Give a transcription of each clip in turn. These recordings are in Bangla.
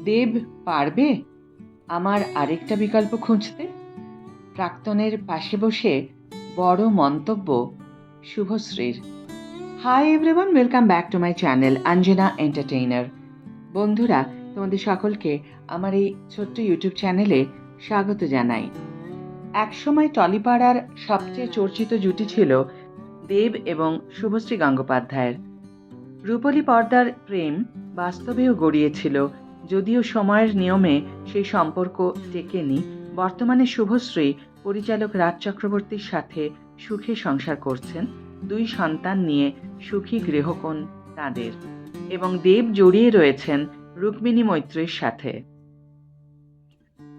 দেব পারবে আমার আরেকটা বিকল্প খুঁজতে? প্রাক্তনের পাশে বসে বড় মন্তব্য শুভশ্রীর। Hi everyone, welcome back to my channel Anjana entertainer. বন্ধুরা, তোমাদের সকলকে আমার এই ছোট্ট ইউটিউব চ্যানেলে স্বাগত জানাই। একসময় টলিপাড়ার সবচেয়ে চর্চিত জুটি ছিল দেব এবং শুভশ্রী গঙ্গোপাধ্যায়ের। রূপলী পর্দার প্রেম বাস্তবেও গড়িয়েছিল, যদিও সময়ের নিয়মে সেই সম্পর্ক টেকেনি। বর্তমানে শুভশ্রী পরিচালক রাজ চক্রবর্তীর সাথে সুখে সংসার করছেন, 2 সন্তান নিয়ে সুখী গৃহকোণ তাঁদের, এবং দেব জড়িয়ে রয়েছেন রুক্মিণী মৈত্রের সাথে।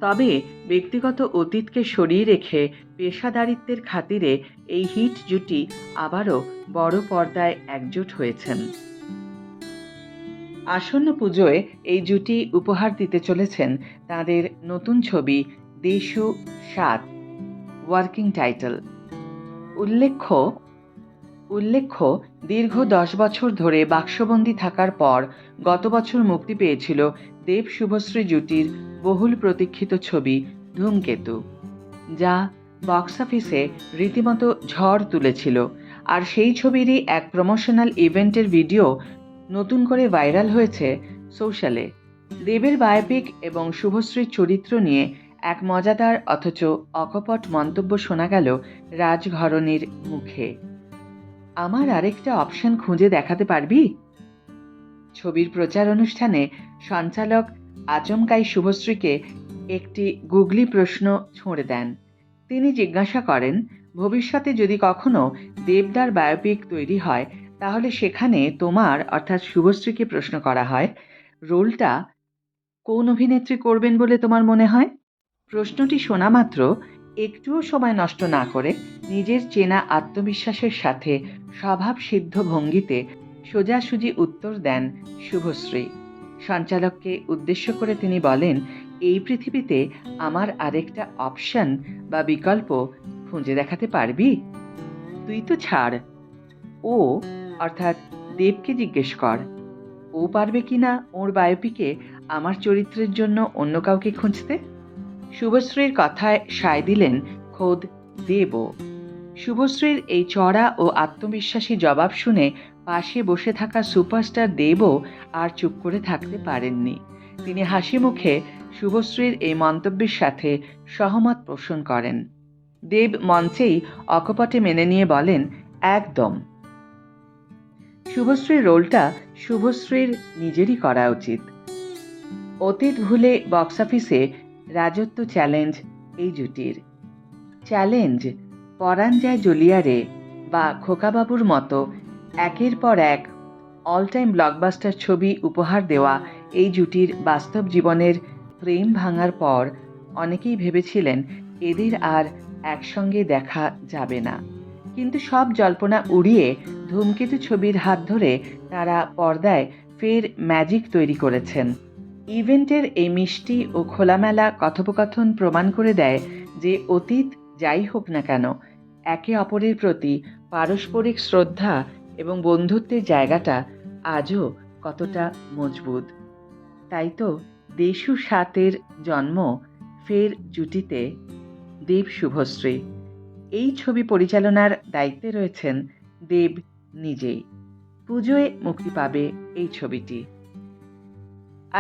তবে ব্যক্তিগত অতীতকে সরিয়ে রেখে পেশাদারিত্বের খাতিরে এই হিট জুটি আবারও বড় পর্দায় একজোট হয়েছেন। আসন্ন পুজোয় এই জুটি উপহার দিতে চলেছেন তাঁদের নতুন ছবি দেশু 7, ওয়ার্কিং টাইটেল। উল্লেখ্য দীর্ঘ 10 বছর ধরে বাক্সবন্দি থাকার পর গত বছর মুক্তি পেয়েছিল দেব শুভশ্রী জুটির বহুল প্রতীক্ষিত ছবি ধূমকেতু, যা বক্স অফিসে রীতিমতো ঝড় তুলেছিল। আর সেই ছবিরই এক প্রমোশনাল ইভেন্টের ভিডিও নতুন করে ভাইরাল হয়েছে সোশ্যালে। দেবের বায়োপিক এবং শুভশ্রীর চরিত্র নিয়ে এক মজাদার অথচ অকপট মন্তব্য শোনা গেল রাজঘরণীর মুখে। আমার আরেকটা অপশন খুঁজে দেখাতে পারবি? ছবির প্রচার অনুষ্ঠানে সঞ্চালক আচমকাই শুভশ্রীকে একটি গুগলি প্রশ্ন ছুঁড়ে দেন। তিনি জিজ্ঞাসা করেন, ভবিষ্যতে যদি কখনো দেবদার বায়োপিক তৈরি হয়, তাহলে সেখানে তোমার অর্থাৎ শুভশ্রীকে প্রশ্ন করা হয়, রোলটা কোন অভিনেত্রী করবেন বলে তোমার মনে হয়? প্রশ্নটি শোনা মাত্র একটুও সময় নষ্ট না করে নিজের চেনা আত্মবিশ্বাসের সাথে স্বভাবসিদ্ধ ভঙ্গিতে সোজাসুজি উত্তর দেন শুভশ্রী। সঞ্চালককে উদ্দেশ্য করে তিনি বলেন, এই পৃথিবীতে আমার আরেকটা অপশন বা বিকল্প খুঁজে দেখাতে পারবি? তুই তো ছাড়, ও অর্থাৎ দেবকে জিজ্ঞেস কর, ও পারবে কিনা ওর বায়োপিকে আমার চরিত্রের জন্য অন্য কাউকে খুঁজতে। শুভশ্রীর কথায় সায় দিলেন খোদ দেবও। শুভশ্রীর এই চড়া ও আত্মবিশ্বাসী জবাব শুনে পাশে বসে থাকা সুপারস্টার দেবও আর চুপ করে থাকতে পারেননি। তিনি হাসি মুখে শুভশ্রীর এই মন্তব্যের সাথে সহমত পোষণ করেন। দেব মঞ্চেই অকপটে মেনে নিয়ে বলেন, একদম। শুভশ্রীর রোলটা শুভশ্রীর নিজেরই করা উচিত। অতীত ভুলে বক্স অফিসে রাজত্ব চ্যালেঞ্জ এই জুটির। চ্যালেঞ্জ পরাণ যায় জ্বলিয়ারে বা খোকাবাবুর মতো একের পর এক অল টাইম ব্লকবাস্টার ছবি উপহার দেওয়া এই জুটির বাস্তব জীবনের প্রেম ভাঙার পর অনেকেই ভেবেছিলেন এদের আর একসঙ্গে দেখা যাবে না। কিন্তু সব জল্পনা উড়িয়ে ধূমকেতু ছবির হাত ধরে তারা পর্দায় ফের ম্যাজিক তৈরি করেছেন। ইভেন্টের এই মিষ্টি ও খোলামেলা কথোপকথন প্রমাণ করে দেয় যে অতীত যাই হোক না কেন, একে অপরের প্রতি পারস্পরিক শ্রদ্ধা এবং বন্ধুত্বের জায়গাটা আজও কতটা মজবুত। তাই তো দেশু 7-এর জন্ম ফের জুটিতে দেব শুভশ্রী। এই ছবি পরিচালনার দায়িত্বে রয়েছেন দেব নিজেই। পুজোয় মুক্তি পাবে এই ছবিটি।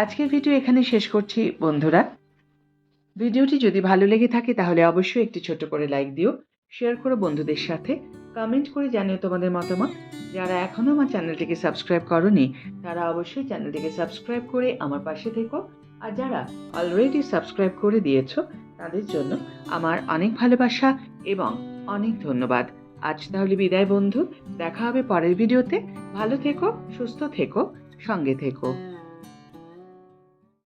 আজকের ভিডিও এখানে শেষ করছি বন্ধুরা। ভিডিওটি যদি ভালো লেগে থাকে তাহলে অবশ্যই একটি ছোট করে লাইক দিও, শেয়ার করো বন্ধুদের সাথে, কমেন্ট করে জানিও তোমাদের মতামত। যারা এখনও আমার চ্যানেলটিকে সাবস্ক্রাইব করোনি তারা অবশ্যই চ্যানেলটিকে সাবস্ক্রাইব করে আমার পাশে থেকো, আর যারা অলরেডি সাবস্ক্রাইব করে দিয়েছো তাদের জন্য আমার অনেক ভালোবাসা এবং অনেক ধন্যবাদ। আজ তাহলে বিদায় বন্ধু, দেখা হবে পরের ভিডিওতে। ভালো থেকো, সুস্থ থেকো, সঙ্গে থেকো।